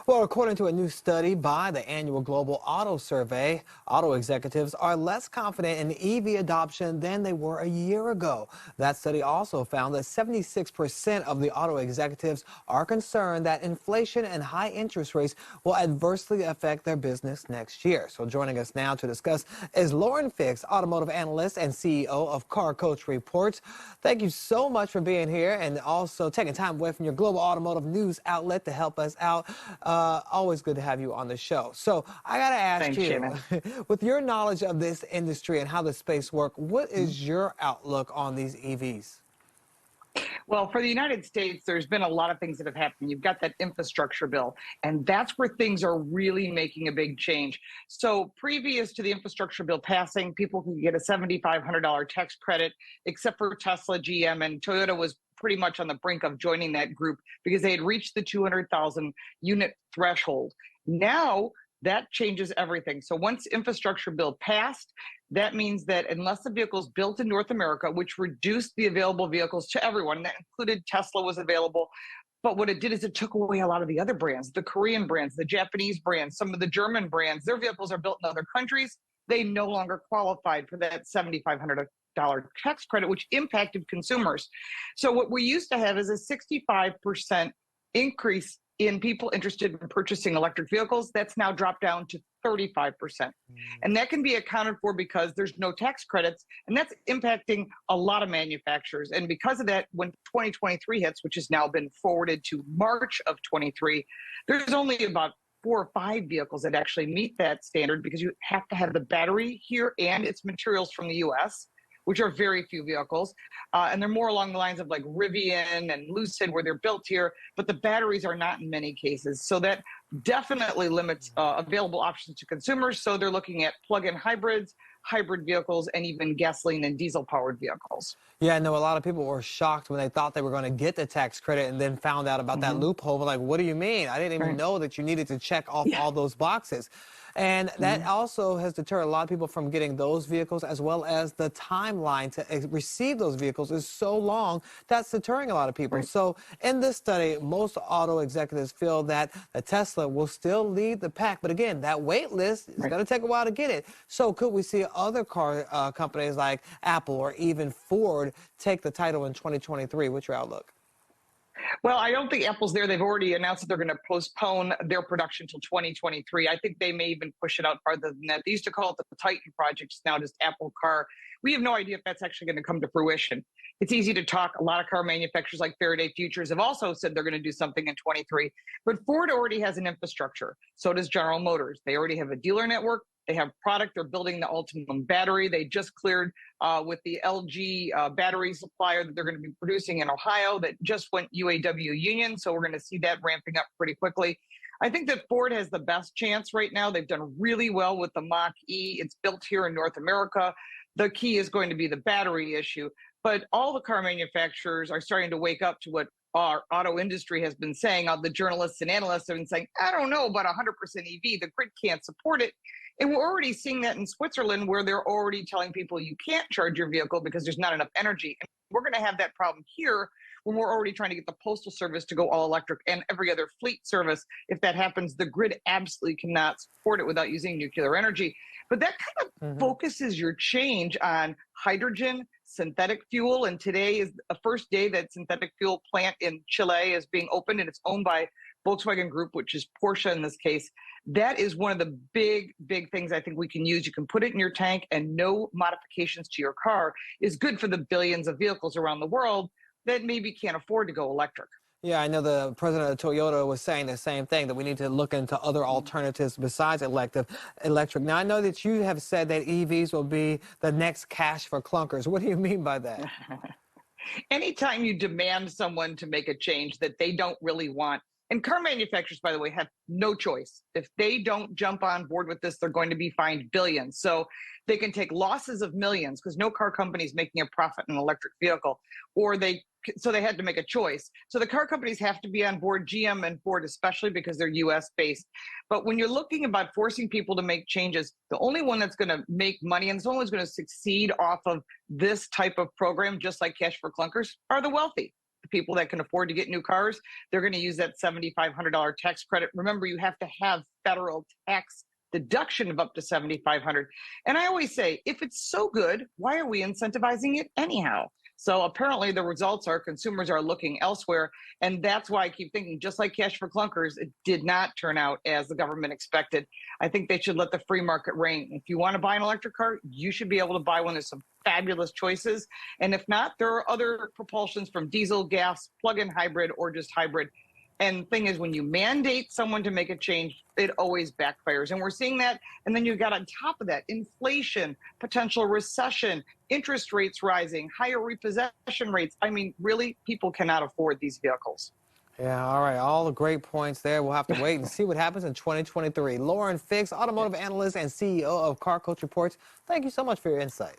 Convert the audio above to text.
Well, according to a new study by the annual Global Auto Survey, auto executives are less confident in EV adoption than they were a year ago. That study also found that 76% of the auto executives are concerned that inflation and high interest rates will adversely affect their business next year. So joining us now to discuss is Lauren Fix, automotive analyst and CEO of Car Coach Reports. Thank you so much for being here and also taking time away from your global automotive news outlet to help us out. Always good to have you on the show. So I got to ask Thanks, you, Shannon. with your knowledge of this industry and how the space works, what is your outlook on these EVs? Well, for the United States, there's been a lot of things that have happened. You've got that infrastructure bill, and that's where things are really making a big change. So previous to the infrastructure bill passing, people could get a $7,500 tax credit, except for Tesla, GM, and Toyota was pretty much on the brink of joining that group because they had reached the 200,000 unit threshold. Now, that changes everything. So once infrastructure bill passed, that means that unless the vehicle is built in North America, which reduced the available vehicles to everyone, that included Tesla was available. But what it did is it took away a lot of the other brands, the Korean brands, the Japanese brands, some of the German brands. Their vehicles are built in other countries. They no longer qualified for that $7,500 tax credit, which impacted consumers. So what we used to have is a 65% increase in people interested in purchasing electric vehicles. That's now dropped down to 35%. And that can be accounted for because there's no tax credits, and that's impacting a lot of manufacturers. And because of that, when 2023 hits, which has now been forwarded to March of 23, there's only about 4 or 5 vehicles that actually meet that standard because you have to have the battery here and its materials from the US, which are very few vehicles. And they're more along the lines of like Rivian and Lucid, where they're built here, but the batteries are not in many cases. So that definitely limits available options to consumers. So they're looking at plug-in hybrids, hybrid vehicles, and even gasoline and diesel-powered vehicles. Yeah, I know a lot of people were shocked when they thought they were going to get the tax credit and then found out about that loophole. Like, what do you mean? I didn't even know that you needed to check off all those boxes. And that also has deterred a lot of people from getting those vehicles, as well as the timeline to receive those vehicles is so long that's deterring a lot of people. So in this study, most auto executives feel that the Tesla will still lead the pack. But again, that wait list is going to take a while to get it. So could we see other car companies like Apple or even Ford take the title in 2023? What's your outlook? Well, I don't think Apple's there. They've already announced that they're going to postpone their production until 2023. I think they may even push it out farther than that. They used to call it the Titan Project. It's now just Apple Car. We have no idea if that's actually going to come to fruition. It's easy to talk. A lot of car manufacturers like Faraday Futures have also said they're going to do something in 23. But Ford already has an infrastructure. So does General Motors. They already have a dealer network. They have product. They're building the Ultium battery. They just cleared with the LG battery supplier that they're going to be producing in Ohio that just went UAW union. So we're going to see that ramping up pretty quickly. I think that Ford has the best chance right now. They've done really well with the Mach-E. It's built here in North America. The key is going to be the battery issue. But all the car manufacturers are starting to wake up to what our auto industry has been saying. The journalists and analysts have been saying, I don't know about 100% EV. The grid can't support it. And we're already seeing that in Switzerland, where they're already telling people you can't charge your vehicle because there's not enough energy. And we're going to have that problem here when we're already trying to get the postal service to go all electric and every other fleet service. If that happens, the grid absolutely cannot support it without using nuclear energy. But that kind of focuses your change on hydrogen, synthetic fuel. And today is the first day that synthetic fuel plant in Chile is being opened, and it's owned by Volkswagen Group, which is Porsche in this case. That is one of the big things I think we can use. You can put it in your tank, and no modifications to your car is good for the billions of vehicles around the world that maybe can't afford to go electric. Yeah, I know the president of Toyota was saying the same thing, that we need to look into other alternatives besides electric. Now, I know that you have said that EVs will be the next cash for clunkers. What do you mean by that? Anytime you demand someone to make a change that they don't really want, and car manufacturers, by the way, have no choice. If they don't jump on board with this, they're going to be fined billions. So they can take losses of millions because no car company is making a profit in an electric vehicle, so they had to make a choice. So the car companies have to be on board, GM and Ford especially, because they're US based. But when you're looking about forcing people to make changes, the only one that's going to make money and the only one's going to succeed off of this type of program, just like Cash for Clunkers, are the wealthy. the people that can afford to get new cars, they're going to use that $7,500 tax credit. Remember, you have to have federal tax deduction of up to $7,500. And I always say, if it's so good, why are we incentivizing it anyhow? So apparently the results are consumers are looking elsewhere. And that's why I keep thinking, just like cash for clunkers, it did not turn out as the government expected. I think they should let the free market reign. If you want to buy an electric car, you should be able to buy one. There's some fabulous choices. And if not, there are other propulsions from diesel, gas, plug-in hybrid, or just hybrid. And the thing is, when you mandate someone to make a change, it always backfires. And we're seeing that. And then you've got on top of that, inflation, potential recession, interest rates rising, higher repossession rates. I mean, really, people cannot afford these vehicles. Yeah, all right. All the great points there. We'll have to wait and see what happens in 2023. Lauren Fix, automotive analyst and CEO of Car Coach Reports, thank you so much for your insight.